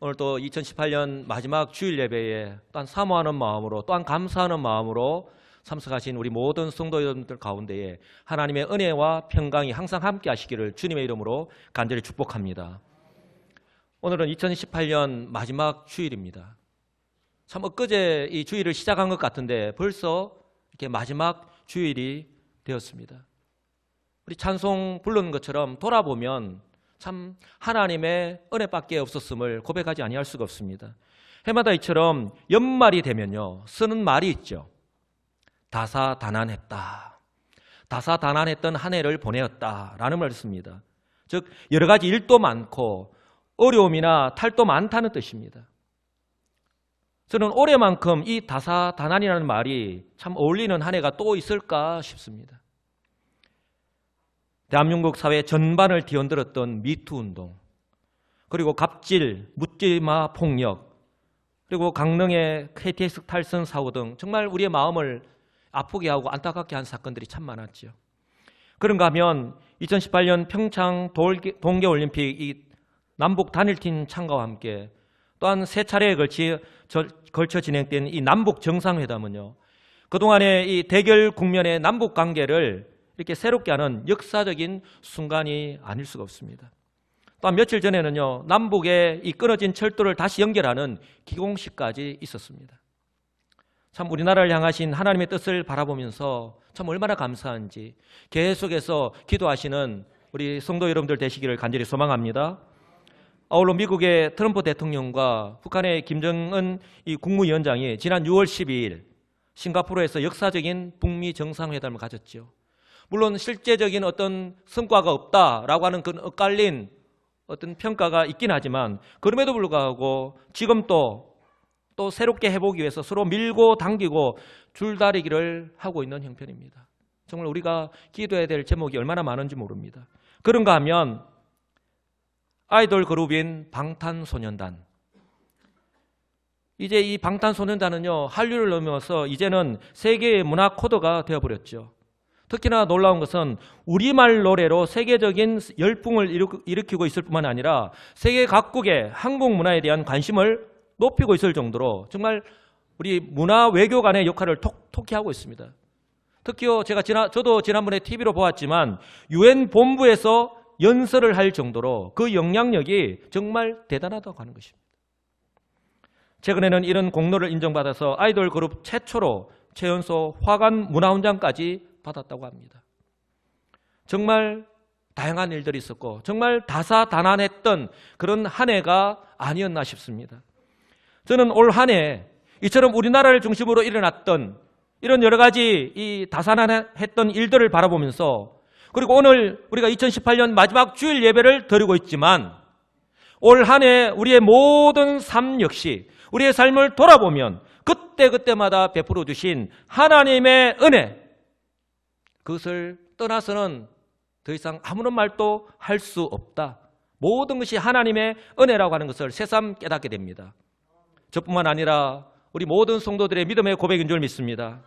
오늘 또 2018년 마지막 주일 예배에 또한 사모하는 마음으로 또한 감사하는 마음으로 참석하신 우리 모든 성도 여러분들 가운데에 하나님의 은혜와 평강이 항상 함께 하시기를 주님의 이름으로 간절히 축복합니다. 오늘은 2018년 마지막 주일입니다. 참 엊그제 이 주일을 시작한 것 같은데 벌써 이렇게 마지막 주일이 되었습니다. 우리 찬송 부르는 것처럼 돌아보면 참 하나님의 은혜밖에 없었음을 고백하지 아니할 수가 없습니다. 해마다 이처럼 연말이 되면요 쓰는 말이 있죠. 다사다난했다. 다사다난했던 한 해를 보내었다라는 말을 씁니다. 즉 여러 가지 일도 많고 어려움이나 탈도 많다는 뜻입니다. 저는 올해만큼 이 다사다난이라는 말이 참 어울리는 한 해가 또 있을까 싶습니다. 대한민국 사회 전반을 뒤흔들었던 미투 운동, 그리고 갑질, 묻지마 폭력, 그리고 강릉의 KTX 탈선 사고 등 정말 우리의 마음을 아프게 하고 안타깝게 한 사건들이 참 많았죠. 그런가 하면 2018년 평창 동계올림픽 이 남북 단일팀 참가와 함께 또한 세 차례에 걸쳐 진행된 이 남북 정상회담은요, 그동안의 이 대결 국면의 남북 관계를 이렇게 새롭게 하는 역사적인 순간이 아닐 수가 없습니다. 또한 며칠 전에는요, 남북의 이 끊어진 철도를 다시 연결하는 기공식까지 있었습니다. 참 우리나라를 향하신 하나님의 뜻을 바라보면서 참 얼마나 감사한지 계속해서 기도하시는 우리 성도 여러분들 되시기를 간절히 소망합니다. 아울러 미국의 트럼프 대통령과 북한의 김정은 이 국무위원장이 지난 6월 12일 싱가포르에서 역사적인 북미 정상회담을 가졌죠. 물론 실제적인 어떤 성과가 없다라고 하는 그 엇갈린 어떤 평가가 있긴 하지만 그럼에도 불구하고 지금 또 새롭게 해보기 위해서 서로 밀고 당기고 줄다리기를 하고 있는 형편입니다. 정말 우리가 기도해야 될 제목이 얼마나 많은지 모릅니다. 그런가 하면 아이돌 그룹인 방탄소년단, 이제 이 방탄소년단은요 한류를 넘어서 이제는 세계의 문화 코드가 되어버렸죠. 특히나 놀라운 것은 우리말 노래로 세계적인 열풍을 일으키고 있을 뿐만 아니라 세계 각국의 한국 문화에 대한 관심을 높이고 있을 정도로 정말 우리 문화 외교관의 역할을 톡톡히 하고 있습니다. 특히요 저도 지난번에 TV로 보았지만 UN 본부에서 연설을 할 정도로 그 영향력이 정말 대단하다고 하는 것입니다. 최근에는 이런 공로를 인정받아서 아이돌 그룹 최초로 최연소 화관 문화훈장까지 받았다고 합니다. 정말 다양한 일들이 있었고 정말 다사다난했던 그런 한 해가 아니었나 싶습니다. 저는 올 한 해 이처럼 우리나라를 중심으로 일어났던 이런 여러 가지 이 다사다난했던 일들을 바라보면서, 그리고 오늘 우리가 2018년 마지막 주일 예배를 드리고 있지만 올 한 해 우리의 모든 삶 역시 우리의 삶을 돌아보면 그때그때마다 베풀어 주신 하나님의 은혜, 그것을 떠나서는 더 이상 아무런 말도 할 수 없다. 모든 것이 하나님의 은혜라고 하는 것을 새삼 깨닫게 됩니다. 저뿐만 아니라 우리 모든 성도들의 믿음의 고백인 줄 믿습니다.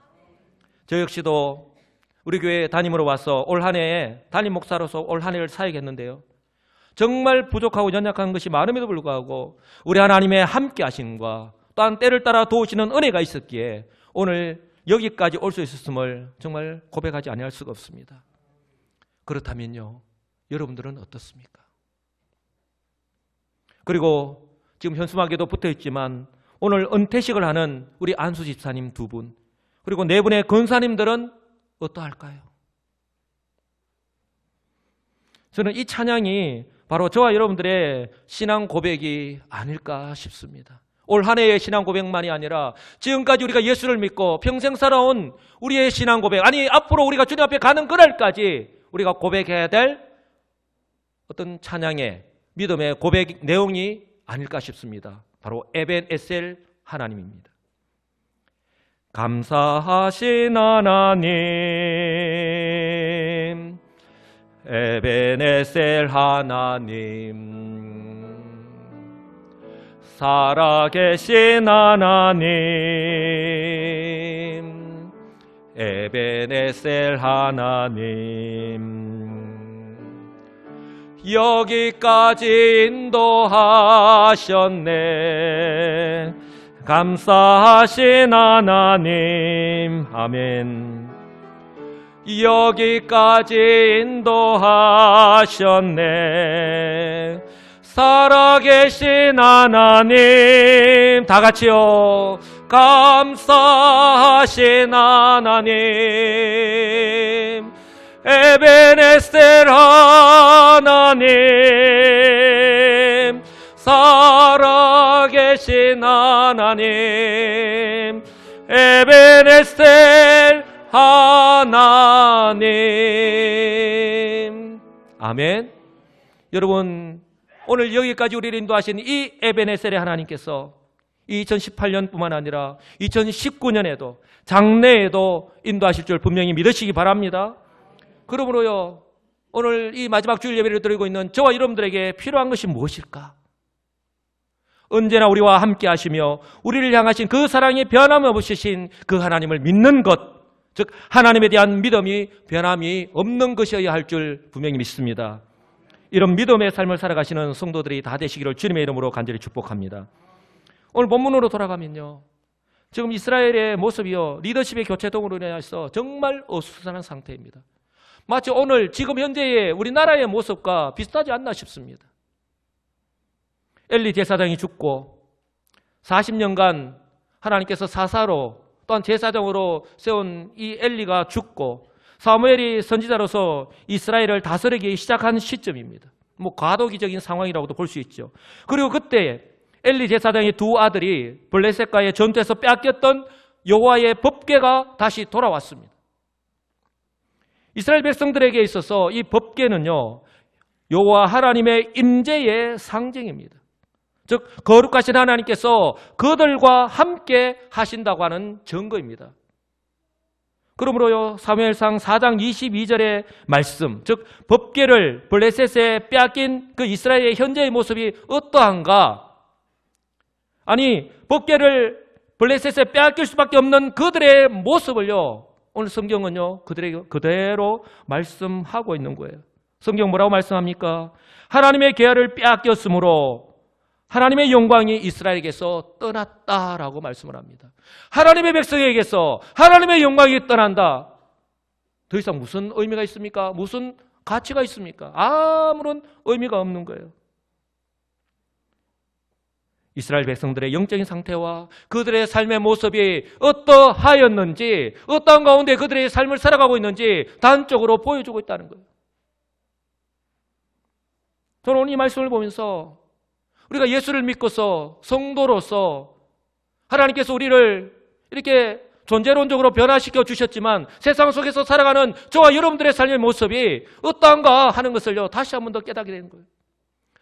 저 역시도 우리 교회 담임으로 와서 올 한 해에 담임 목사로서 올 한 해를 사역했는데요, 정말 부족하고 연약한 것이 많음에도 불구하고 우리 하나님의 함께 하심과 또한 때를 따라 도우시는 은혜가 있었기에 오늘 여기까지 올 수 있었음을 정말 고백하지 아니할 수가 없습니다. 그렇다면요, 여러분들은 어떻습니까? 그리고 지금 현수막에도 붙어있지만 오늘 은퇴식을 하는 우리 안수 집사님 2분, 그리고 4분의 권사님들은 어떠할까요? 저는 이 찬양이 바로 저와 여러분들의 신앙 고백이 아닐까 싶습니다. 올 한 해의 신앙 고백만이 아니라 지금까지 우리가 예수를 믿고 평생 살아온 우리의 신앙 고백, 아니 앞으로 우리가 주님 앞에 가는 그날까지 우리가 고백해야 될 어떤 찬양의 믿음의 고백 내용이 아닐까 싶습니다. 바로 에벤에셀 하나님입니다. 감사하신 하나님, 에벤에셀 하나님, 살아계신 하나님, 에벤에셀 하나님, 여기까지 인도하셨네. 감사하신 하나님. 아멘. 여기까지 인도하셨네. 살아계신 하나님. 다 같이요. 감사하신 하나님. 에베네셀 하나님. 살아계신 하나님. 에베네셀 하나님. 아멘. 여러분, 오늘 여기까지 우리를 인도하신 이 에베네셀의 하나님께서 2018년뿐만 아니라 2019년에도 장래에도 인도하실 줄 분명히 믿으시기 바랍니다. 그러므로요, 오늘 이 마지막 주일 예배를 드리고 있는 저와 여러분들에게 필요한 것이 무엇일까? 언제나 우리와 함께 하시며 우리를 향하신 그 사랑이 변함없으신 그 하나님을 믿는 것, 즉 하나님에 대한 믿음이 변함이 없는 것이어야 할 줄 분명히 믿습니다. 이런 믿음의 삶을 살아가시는 성도들이 다 되시기를 주님의 이름으로 간절히 축복합니다. 오늘 본문으로 돌아가면요, 지금 이스라엘의 모습이요, 리더십의 교체 동으로 인해서 정말 어수선한 상태입니다. 마치 오늘 지금 현재의 우리나라의 모습과 비슷하지 않나 싶습니다. 엘리 제사장이 죽고 40년간 하나님께서 사사로 또한 제사장으로 세운 이 엘리가 죽고 사무엘이 선지자로서 이스라엘을 다스리기 시작한 시점입니다. 뭐 과도기적인 상황이라고도 볼 수 있죠. 그리고 그때 엘리 제사장의 두 아들이 블레셋과의 전투에서 빼앗겼던 여호와의 법궤가 다시 돌아왔습니다. 이스라엘 백성들에게 있어서 이 법궤는요, 여호와 하나님의 임재의 상징입니다. 즉 거룩하신 하나님께서 그들과 함께 하신다고 하는 증거입니다. 그러므로요, 사무엘상 4장 22절의 말씀, 즉 법궤를 블레셋에 빼앗긴 그 이스라엘의 현재의 모습이 어떠한가? 아니, 법궤를 블레셋에 빼앗길 수밖에 없는 그들의 모습을요, 오늘 성경은요, 그들에게 그대로 말씀하고 있는 거예요. 성경 뭐라고 말씀합니까? 하나님의 계약을 빼앗겼으므로 하나님의 영광이 이스라엘에게서 떠났다라고 말씀을 합니다. 하나님의 백성에게서 하나님의 영광이 떠난다. 더 이상 무슨 의미가 있습니까? 무슨 가치가 있습니까? 아무런 의미가 없는 거예요. 이스라엘 백성들의 영적인 상태와 그들의 삶의 모습이 어떠하였는지, 어떠한 가운데 그들의 삶을 살아가고 있는지 단적으로 보여주고 있다는 거예요. 저는 오늘 이 말씀을 보면서 우리가 예수를 믿고서 성도로서 하나님께서 우리를 이렇게 존재론적으로 변화시켜 주셨지만 세상 속에서 살아가는 저와 여러분들의 삶의 모습이 어떠한가 하는 것을요, 다시 한 번 더 깨닫게 되는 거예요.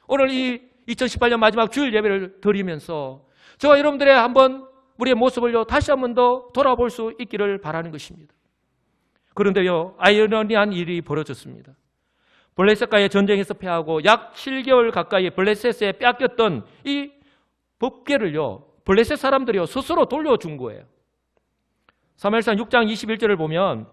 오늘 이 2018년 마지막 주일 예배를 드리면서 저와 여러분들의 한번 우리의 모습을요, 다시 한 번 더 돌아볼 수 있기를 바라는 것입니다. 그런데요, 아이러니한 일이 벌어졌습니다. 블레셋과의 전쟁에서 패하고 약 7개월 가까이 블레셋에 빼앗겼던 이 법궤를요, 블레셋 사람들이요, 스스로 돌려준 거예요. 사무엘상 6장 21절을 보면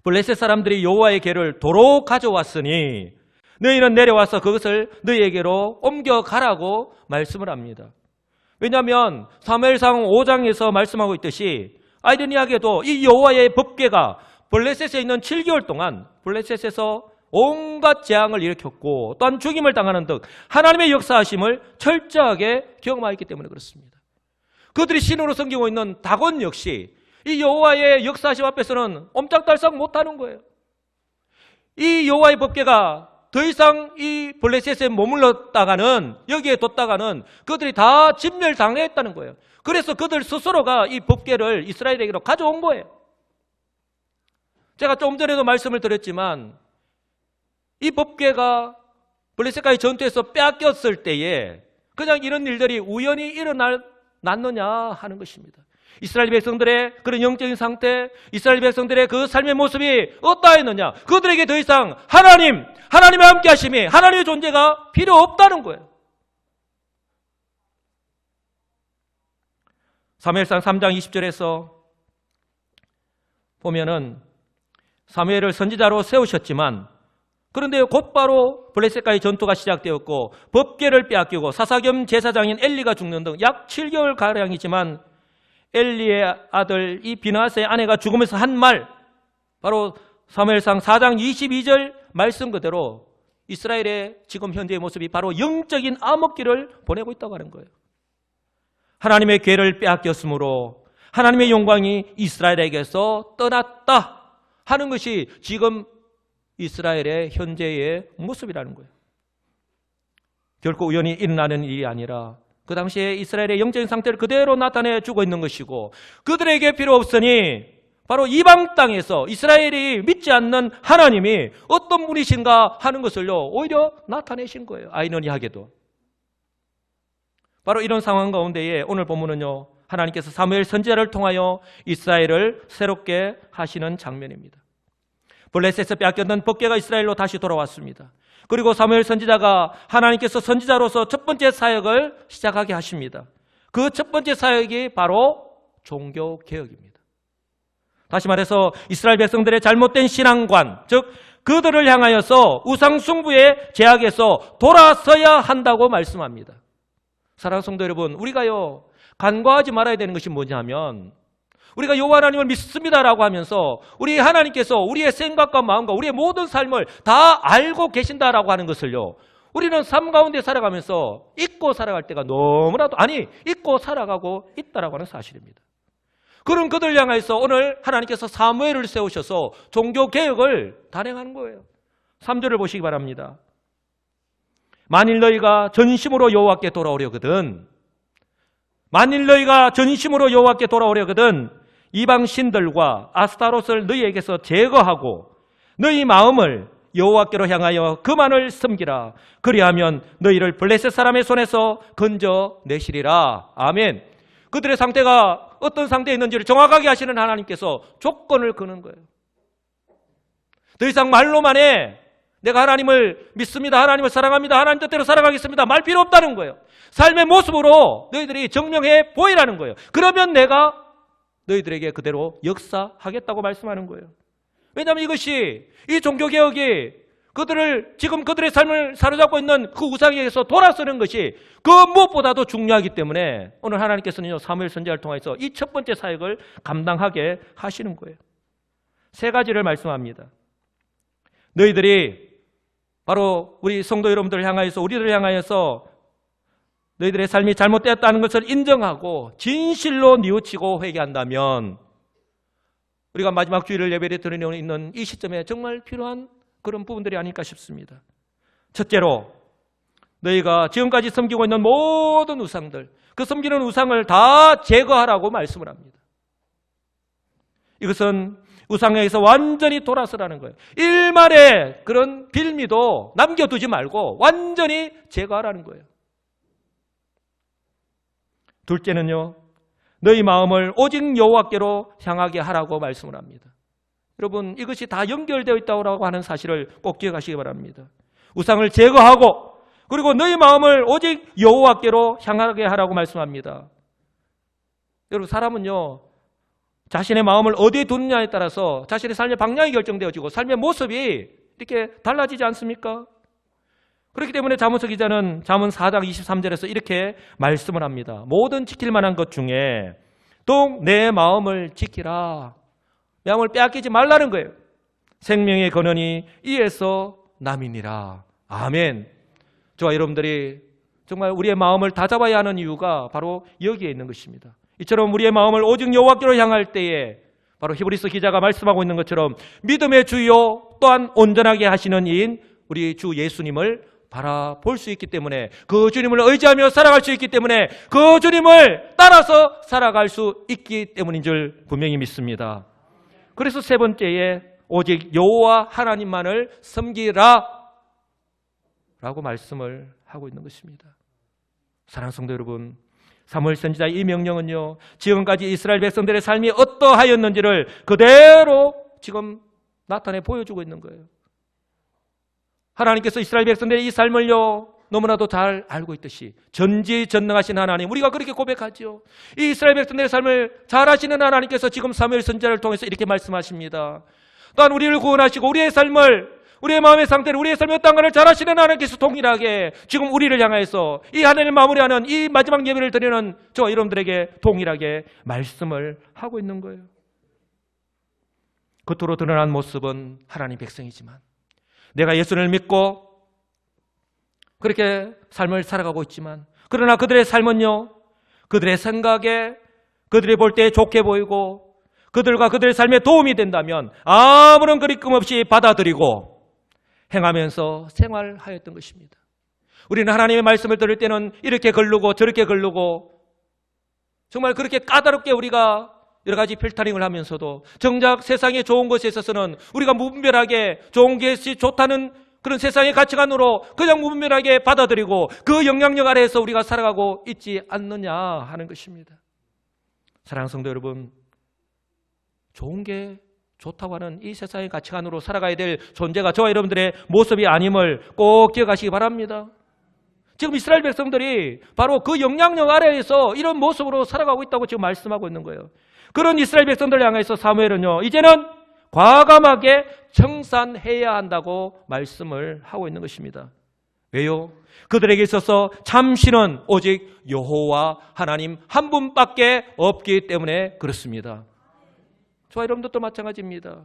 블레셋 사람들이 여호와의 궤를 도로 가져왔으니 너희는 내려와서 그것을 너희에게로 옮겨가라고 말씀을 합니다. 왜냐하면 사무엘상 5장에서 말씀하고 있듯이 아이러니하게도 이 여호와의 법궤가 블레셋에 있는 7개월 동안 블레셋에서 온갖 재앙을 일으켰고 또한 죽임을 당하는 등 하나님의 역사하심을 철저하게 경험하였기 때문에 그렇습니다. 그들이 신으로 섬기고 있는 다곤 역시 이 여호와의 역사하심 앞에서는 옴짝달싹 못하는 거예요. 이 여호와의 법궤가 더 이상 이 블레셋에 머물렀다가는, 여기에 뒀다가는 그들이 다 진멸당했다는 거예요. 그래서 그들 스스로가 이 법궤를 이스라엘에게로 가져온 거예요. 제가 좀 전에도 말씀을 드렸지만 이 법궤가 블레셋과의 전투에서 빼앗겼을 때에 그냥 이런 일들이 우연히 일어났느냐 하는 것입니다. 이스라엘 백성들의 그런 영적인 상태, 이스라엘 백성들의 그 삶의 모습이 어떠했느냐? 그들에게 더 이상 하나님의 함께 하심이, 하나님의 존재가 필요 없다는 거예요. 사무엘상 3장 20절에서 보면은 사무엘을 선지자로 세우셨지만 그런데 곧바로 블레셋과의 전투가 시작되었고 법궤를 빼앗기고 사사겸 제사장인 엘리가 죽는 등 약 7개월가량이지만 엘리의 아들 이 비나스의 아내가 죽으면서 한 말, 바로 사무엘상 4장 22절 말씀 그대로 이스라엘의 지금 현재의 모습이 바로 영적인 암흑기를 보내고 있다고 하는 거예요. 하나님의 궤를 빼앗겼으므로 하나님의 영광이 이스라엘에게서 떠났다 하는 것이 지금 이스라엘의 현재의 모습이라는 거예요. 결코 우연히 일어나는 일이 아니라 그 당시에 이스라엘의 영적인 상태를 그대로 나타내 주고 있는 것이고, 그들에게 필요 없으니 바로 이방 땅에서 이스라엘이 믿지 않는 하나님이 어떤 분이신가 하는 것을요 오히려 나타내신 거예요. 아이러니하게도 바로 이런 상황 가운데에 오늘 본문은요 하나님께서 사무엘 선지자를 통하여 이스라엘을 새롭게 하시는 장면입니다. 블레셋에서 빼앗겼던 법궤가 이스라엘로 다시 돌아왔습니다. 그리고 사무엘 선지자가 하나님께서 선지자로서 첫 번째 사역을 시작하게 하십니다. 그 첫 번째 사역이 바로 종교개혁입니다. 다시 말해서 이스라엘 백성들의 잘못된 신앙관, 즉 그들을 향하여서 우상숭배의 제약에서 돌아서야 한다고 말씀합니다. 사랑하는 성도 여러분, 우리가요 간과하지 말아야 되는 것이 뭐냐면, 우리가 여호와 하나님을 믿습니다라고 하면서 우리 하나님께서 우리의 생각과 마음과 우리의 모든 삶을 다 알고 계신다라고 하는 것을요 우리는 삶 가운데 살아가면서 잊고 살아갈 때가 너무나도 잊고 살아가고 있다라고 하는 사실입니다. 그런 그들을 향해서 오늘 하나님께서 사무엘을 세우셔서 종교개혁을 단행하는 거예요. 3절을 보시기 바랍니다. 만일 너희가 전심으로 여호와께 돌아오려거든, 만일 너희가 전심으로 여호와께 돌아오려거든 이방 신들과 아스타롯을 너희에게서 제거하고 너희 마음을 여호와께로 향하여 그만을 섬기라. 그리하면 너희를 블레셋 사람의 손에서 건져내시리라. 아멘. 그들의 상태가 어떤 상태에 있는지를 정확하게 하시는 하나님께서 조건을 거는 거예요. 더 이상 말로만 해 내가 하나님을 믿습니다, 하나님을 사랑합니다, 하나님 뜻대로 살아가겠습니다 말 필요 없다는 거예요. 삶의 모습으로 너희들이 증명해 보이라는 거예요. 그러면 내가 너희들에게 그대로 역사하겠다고 말씀하는 거예요. 왜냐하면 이것이, 이 종교개혁이 지금 그들의 삶을 사로잡고 있는 그 우상에게서 돌아서는 것이 그 무엇보다도 중요하기 때문에 오늘 하나님께서는 사무엘 선지자를 통해서 이 첫 번째 사역을 감당하게 하시는 거예요. 세 가지를 말씀합니다. 너희들이 바로 우리 성도 여러분들을 향하여서, 우리들을 향하여서 너희들의 삶이 잘못되었다는 것을 인정하고 진실로 뉘우치고 회개한다면, 우리가 마지막 주일을 예배에 드리고 있는 이 시점에 정말 필요한 그런 부분들이 아닐까 싶습니다. 첫째로, 너희가 지금까지 섬기고 있는 모든 우상들, 그 섬기는 우상을 다 제거하라고 말씀을 합니다. 이것은 우상에서 완전히 돌아서라는 거예요. 일말의 그런 빌미도 남겨두지 말고 완전히 제거하라는 거예요. 둘째는요, 너희 마음을 오직 여호와께로 향하게 하라고 말씀을 합니다. 여러분, 이것이 다 연결되어 있다고 하는 사실을 꼭 기억하시기 바랍니다. 우상을 제거하고 그리고 너희 마음을 오직 여호와께로 향하게 하라고 말씀합니다. 여러분, 사람은요 자신의 마음을 어디에 두느냐에 따라서 자신의 삶의 방향이 결정되어지고 삶의 모습이 이렇게 달라지지 않습니까? 그렇기 때문에 잠언서 기자는 잠언 4장 23절에서 이렇게 말씀을 합니다. 모든 지킬 만한 것 중에 또 내 마음을 지키라. 마음을 빼앗기지 말라는 거예요. 생명의 근원이 이에서 남이니라. 아멘. 저와 여러분들이 정말 우리의 마음을 다잡아야 하는 이유가 바로 여기에 있는 것입니다. 이처럼 우리의 마음을 오직 여호와께로 향할 때에 바로 히브리서 기자가 말씀하고 있는 것처럼 믿음의 주요 또한 온전하게 하시는 이인 우리 주 예수님을 바라볼 수 있기 때문에, 그 주님을 의지하며 살아갈 수 있기 때문에, 그 주님을 따라서 살아갈 수 있기 때문인 줄 분명히 믿습니다. 그래서 세 번째에 오직 여호와 하나님만을 섬기라 라고 말씀을 하고 있는 것입니다. 사랑하는 성도 여러분, 사무엘 선지자의 이 명령은요 지금까지 이스라엘 백성들의 삶이 어떠하였는지를 그대로 지금 나타내 보여주고 있는 거예요. 하나님께서 이스라엘 백성들의 이 삶을요 너무나도 잘 알고 있듯이 전지전능하신 하나님, 우리가 그렇게 고백하죠. 이 이스라엘 백성들의 삶을 잘 아시는 하나님께서 지금 사무엘 선지자를 통해서 이렇게 말씀하십니다. 또한 우리를 구원하시고 우리의 삶을 우리의 마음의 상태를, 우리의 삶의 어떤가를 잘 아시는 하나님께서 동일하게 지금 우리를 향해서 이 하늘을 마무리하는 이 마지막 예배를 드리는 저와 여러분들에게 동일하게 말씀을 하고 있는 거예요. 겉으로 드러난 모습은 하나님 백성이지만 내가 예수를 믿고 그렇게 삶을 살아가고 있지만, 그러나 그들의 삶은요, 그들의 생각에, 그들이 볼 때 좋게 보이고 그들과 그들의 삶에 도움이 된다면 아무런 거리낌 없이 받아들이고 행하면서 생활하였던 것입니다. 우리는 하나님의 말씀을 들을 때는 이렇게 걸르고 저렇게 걸르고 정말 그렇게 까다롭게 우리가 여러 가지 필터링을 하면서도 정작 세상의 좋은 것에 있어서는 우리가 무분별하게 좋은 것이 좋다는 그런 세상의 가치관으로 그냥 무분별하게 받아들이고 그 영향력 아래에서 우리가 살아가고 있지 않느냐 하는 것입니다. 사랑하는 성도 여러분, 좋은 게 좋다고 하는 이 세상의 가치관으로 살아가야 될 존재가 저와 여러분들의 모습이 아님을 꼭 기억하시기 바랍니다. 지금 이스라엘 백성들이 바로 그 영향력 아래에서 이런 모습으로 살아가고 있다고 지금 말씀하고 있는 거예요. 그런 이스라엘 백성들을 향해서 사무엘은요, 이제는 과감하게 청산해야 한다고 말씀을 하고 있는 것입니다. 왜요? 그들에게 있어서 참 신은 오직 여호와 하나님 한 분밖에 없기 때문에 그렇습니다. 저와 여러분들도 마찬가지입니다.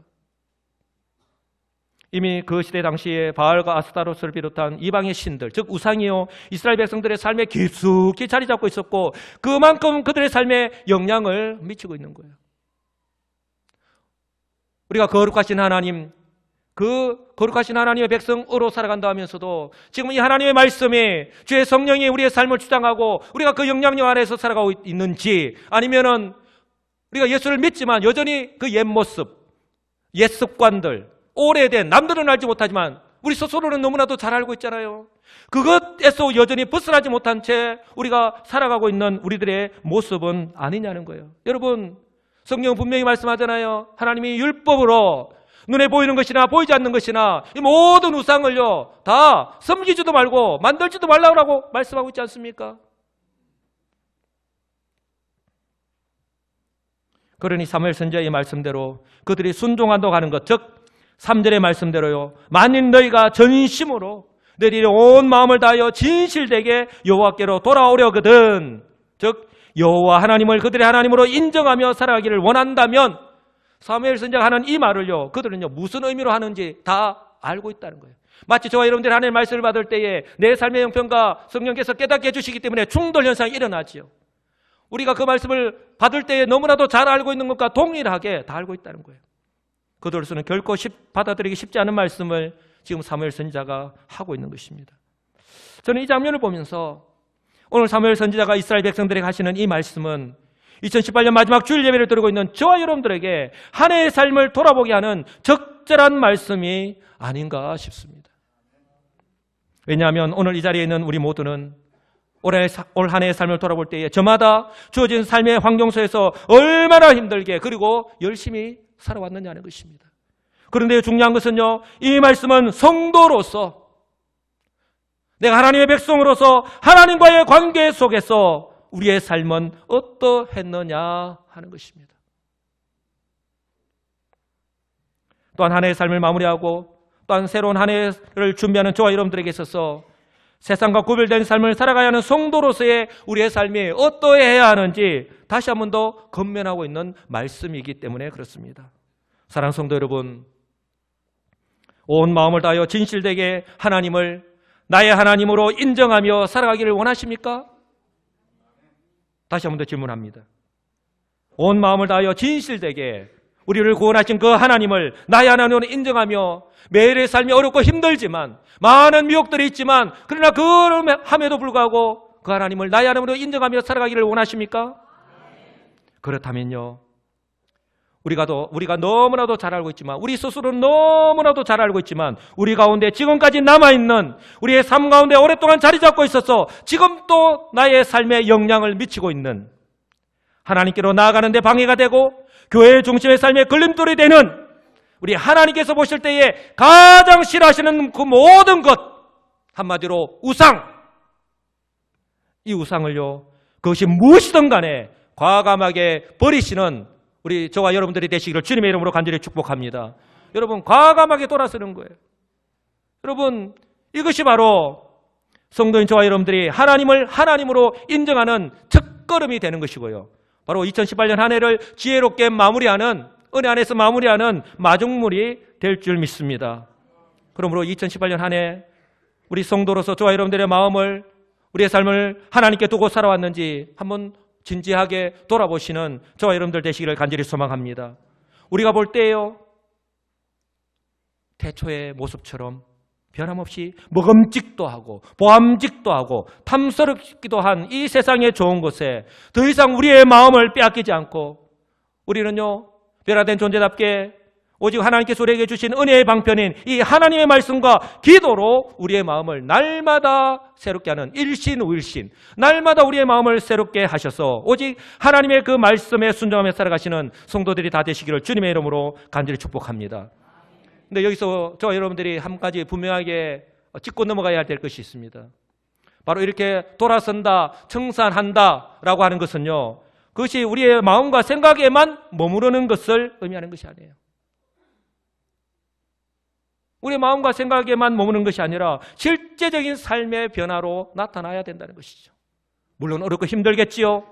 이미 그 시대 당시에 바알과 아스타로스를 비롯한 이방의 신들, 즉 우상이요, 이스라엘 백성들의 삶에 깊숙이 자리 잡고 있었고 그만큼 그들의 삶에 영향을 미치고 있는 거예요. 우리가 거룩하신 하나님, 그 거룩하신 하나님의 백성으로 살아간다 하면서도 지금 이 하나님의 말씀이, 주의 성령이 우리의 삶을 주장하고 우리가 그 영향력 아래에서 살아가고 있는지, 아니면은 우리가 예수를 믿지만 여전히 그 옛 모습, 옛 습관들, 오래된, 남들은 알지 못하지만 우리 스스로는 너무나도 잘 알고 있잖아요. 그것에서 여전히 벗어나지 못한 채 우리가 살아가고 있는 우리들의 모습은 아니냐는 거예요. 여러분, 성경은 분명히 말씀하잖아요. 하나님이 율법으로 눈에 보이는 것이나 보이지 않는 것이나 이 모든 우상을요 다 섬기지도 말고 만들지도 말라고 말씀하고 있지 않습니까? 그러니 사무엘 선지자의 말씀대로 그들이 순종한다고 하는 것, 즉 3절의 말씀대로요, 만일 너희가 전심으로 너희들이 온 마음을 다하여 진실되게 여호와께로 돌아오려거든, 즉 여호와 하나님을 그들의 하나님으로 인정하며 살아가기를 원한다면, 사무엘 선지자가 하는 이 말을요 그들은요 무슨 의미로 하는지 다 알고 있다는 거예요. 마치 저와 여러분들이 하나님의 말씀을 받을 때에 내 삶의 형편과 성령께서 깨닫게 해주시기 때문에 충돌 현상이 일어나지요. 우리가 그 말씀을 받을 때에 너무나도 잘 알고 있는 것과 동일하게 다 알고 있다는 거예요. 그들로서는 결코 받아들이기 쉽지 않은 말씀을 지금 사무엘 선지자가 하고 있는 것입니다. 저는 이 장면을 보면서 오늘 사무엘 선지자가 이스라엘 백성들에게 하시는 이 말씀은 2018년 마지막 주일 예배를 드리고 있는 저와 여러분들에게 한 해의 삶을 돌아보게 하는 적절한 말씀이 아닌가 싶습니다. 왜냐하면 오늘 이 자리에 있는 우리 모두는 올 한 해의 삶을 돌아볼 때에 저마다 주어진 삶의 환경 속에서 얼마나 힘들게 그리고 열심히 살아왔느냐는 것입니다. 그런데 중요한 것은요, 이 말씀은 성도로서, 내가 하나님의 백성으로서 하나님과의 관계 속에서 우리의 삶은 어떠했느냐 하는 것입니다. 또한 한 해의 삶을 마무리하고 또한 새로운 한 해를 준비하는 저와 여러분들에게 있어서 세상과 구별된 삶을 살아가야 하는 성도로서의 우리의 삶이 어떠해야 하는지 다시 한 번 더 건면하고 있는 말씀이기 때문에 그렇습니다. 사랑하는 성도 여러분, 온 마음을 다하여 진실되게 하나님을 나의 하나님으로 인정하며 살아가기를 원하십니까? 다시 한 번 더 질문합니다. 온 마음을 다하여 진실되게 우리를 구원하신 그 하나님을 나의 하나님으로 인정하며 매일의 삶이 어렵고 힘들지만 많은 미혹들이 있지만 그러나 그럼에도 불구하고 그 하나님을 나의 하나님으로 인정하며 살아가기를 원하십니까? 그렇다면요, 우리가 너무나도 잘 알고 있지만, 우리 스스로는 너무나도 잘 알고 있지만 우리 가운데 지금까지 남아있는 우리의 삶 가운데 오랫동안 자리 잡고 있어서 지금 또 나의 삶에 영향을 미치고 있는, 하나님께로 나아가는 데 방해가 되고 교회의 중심의 삶에 걸림돌이 되는, 우리 하나님께서 보실 때에 가장 싫어하시는 그 모든 것, 한마디로 우상, 이 우상을요 그것이 무엇이든 간에 과감하게 버리시는 우리 저와 여러분들이 되시기를 주님의 이름으로 간절히 축복합니다. 여러분, 과감하게 돌아서는 거예요. 여러분, 이것이 바로 성도인 저와 여러분들이 하나님을 하나님으로 인정하는 첫걸음이 되는 것이고요. 바로 2018년 한 해를 지혜롭게 마무리하는, 은혜 안에서 마무리하는 마중물이 될 줄 믿습니다. 그러므로 2018년 한 해 우리 성도로서 저와 여러분들의 마음을, 우리의 삶을 하나님께 두고 살아왔는지 한번 진지하게 돌아보시는 저와 여러분들 되시기를 간절히 소망합니다. 우리가 볼 때요, 태초의 모습처럼 변함없이 먹음직도 하고 보암직도 하고 탐스럽기도 한 이 세상의 좋은 곳에 더 이상 우리의 마음을 빼앗기지 않고 우리는요, 변화된 존재답게 오직 하나님께서 우리에게 주신 은혜의 방편인 이 하나님의 말씀과 기도로 우리의 마음을 날마다 새롭게 하는 일신우일신, 날마다 우리의 마음을 새롭게 하셔서 오직 하나님의 그 말씀에 순종하며 살아가시는 성도들이 다 되시기를 주님의 이름으로 간절히 축복합니다. 근데 여기서 저와 여러분들이 한 가지 분명하게 짚고 넘어가야 될 것이 있습니다. 바로 이렇게 돌아선다, 청산한다라고 하는 것은요, 그것이 우리의 마음과 생각에만 머무르는 것을 의미하는 것이 아니에요. 우리의 마음과 생각에만 머무르는 것이 아니라 실제적인 삶의 변화로 나타나야 된다는 것이죠. 물론 어렵고 힘들겠지요.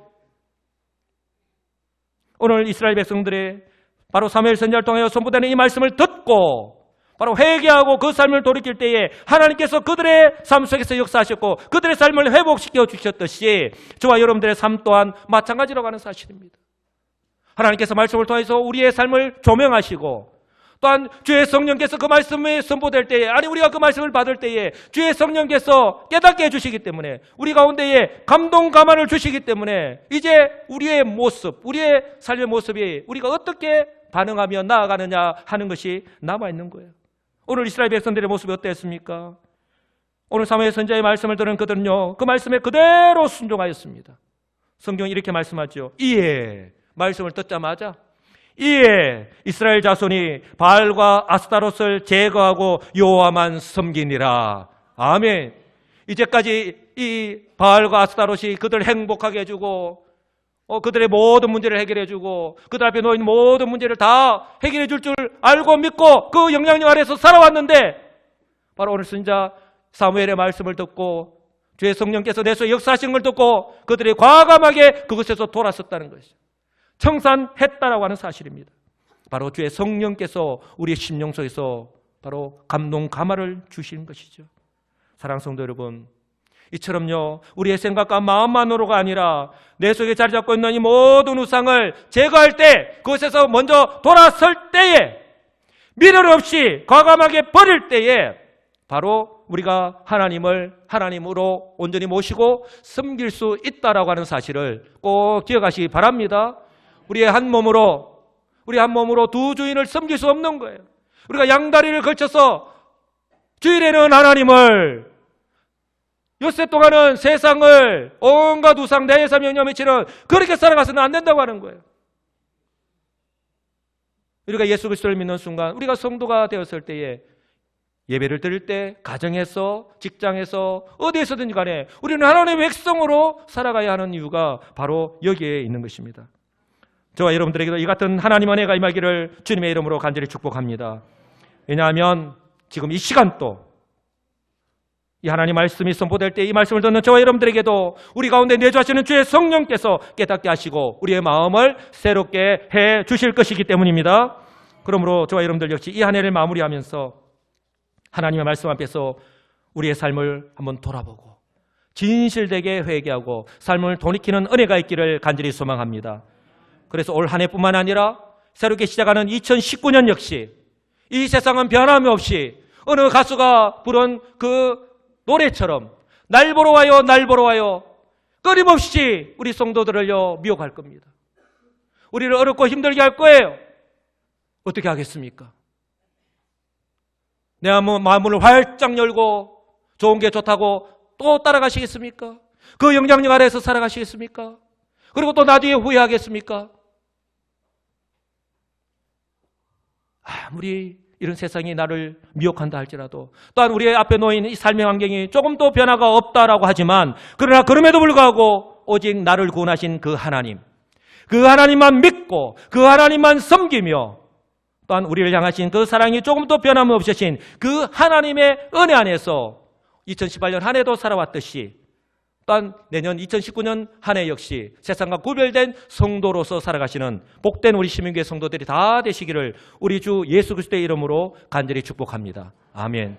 오늘 이스라엘 백성들의 바로 사무엘 선지자를 통하여 선포되는 이 말씀을 듣고 바로 회개하고 그 삶을 돌이킬 때에 하나님께서 그들의 삶 속에서 역사하셨고 그들의 삶을 회복시켜 주셨듯이 저와 여러분들의 삶 또한 마찬가지라고 하는 사실입니다. 하나님께서 말씀을 통해서 우리의 삶을 조명하시고 또한 주의 성령께서 그 말씀이 선포될 때에, 아니 우리가 그 말씀을 받을 때에 주의 성령께서 깨닫게 해주시기 때문에 우리 가운데에 감동 감화를 주시기 때문에 이제 우리의 모습, 우리의 삶의 모습이 우리가 어떻게 반응하며 나아가느냐 하는 것이 남아있는 거예요. 오늘 이스라엘 백성들의 모습이 어땠습니까? 오늘 사무엘 선지자의 말씀을 들은 그들은요, 그 말씀에 그대로 순종하였습니다. 성경이 이렇게 말씀하죠. 이에 말씀을 듣자마자 이에 이스라엘 자손이 바알과 아스타롯을 제거하고 여호와만 섬기니라. 아멘. 이제까지 이 바알과 아스타롯이 그들 행복하게 해주고 그들의 모든 문제를 해결해주고 그들 앞에 놓인 모든 문제를 다 해결해 줄 줄 알고 믿고 그 영향력 아래서 살아왔는데 바로 오늘 선지자 사무엘의 말씀을 듣고 주의 성령께서 내 속에 역사하시는 걸 듣고 그들이 과감하게 그것에서 돌아섰다는 것이죠. 청산했다라고 하는 사실입니다. 바로 주의 성령께서 우리의 심령 속에서 바로 감동 감화를 주시는 것이죠. 사랑하는 성도 여러분, 이처럼요, 우리의 생각과 마음만으로가 아니라 내 속에 자리 잡고 있는 이 모든 우상을 제거할 때, 그것에서 먼저 돌아설 때에, 미련 없이 과감하게 버릴 때에 바로 우리가 하나님을 하나님으로 온전히 모시고 섬길 수 있다라고 하는 사실을 꼭 기억하시기 바랍니다. 우리의 한 몸으로 두 주인을 섬길 수 없는 거예요. 우리가 양다리를 걸쳐서 주일에는 하나님을, 엿새 동안은 세상을, 온갖 우상, 내삼 영념이치는 그렇게 살아가서는 안 된다고 하는 거예요. 우리가 예수 그리스도를 믿는 순간, 우리가 성도가 되었을 때에 예배를 드릴 때, 가정에서, 직장에서, 어디에서든지 간에 우리는 하나님의 백성으로 살아가야 하는 이유가 바로 여기에 있는 것입니다. 저와 여러분들에게도 이 같은 하나님 은혜가 임하기를 주님의 이름으로 간절히 축복합니다. 왜냐하면 지금 이 시간도 이 하나님 말씀이 선포될 때 이 말씀을 듣는 저와 여러분들에게도 우리 가운데 내주하시는 주의 성령께서 깨닫게 하시고 우리의 마음을 새롭게 해 주실 것이기 때문입니다. 그러므로 저와 여러분들 역시 이 한 해를 마무리하면서 하나님의 말씀 앞에서 우리의 삶을 한번 돌아보고 진실되게 회개하고 삶을 돌이키는 은혜가 있기를 간절히 소망합니다. 그래서 올 한 해뿐만 아니라 새롭게 시작하는 2019년 역시 이 세상은 변함이 없이 어느 가수가 부른 그 노래처럼 날 보러 와요, 날 보러 와요. 끊임없이 우리 성도들을요 미혹할 겁니다. 우리를 어렵고 힘들게 할 거예요. 어떻게 하겠습니까? 내 마음을 활짝 열고 좋은 게 좋다고 또 따라가시겠습니까? 그 영향력 아래에서 살아가시겠습니까? 그리고 또 나중에 후회하겠습니까? 아무리 이런 세상이 나를 미혹한다 할지라도 또한 우리 앞에 놓인 이 삶의 환경이 조금 더 변화가 없다라고 하지만 그러나 그럼에도 불구하고 오직 나를 구원하신 그 하나님만 믿고 그 하나님만 섬기며 또한 우리를 향하신 그 사랑이 조금도 변함없으신 그 하나님의 은혜 안에서 2018년 한 해도 살아왔듯이 또한 내년 2019년 한 해 역시 세상과 구별된 성도로서 살아가시는 복된 우리 시민교회 성도들이 다 되시기를 우리 주 예수 그리스도의 이름으로 간절히 축복합니다. 아멘.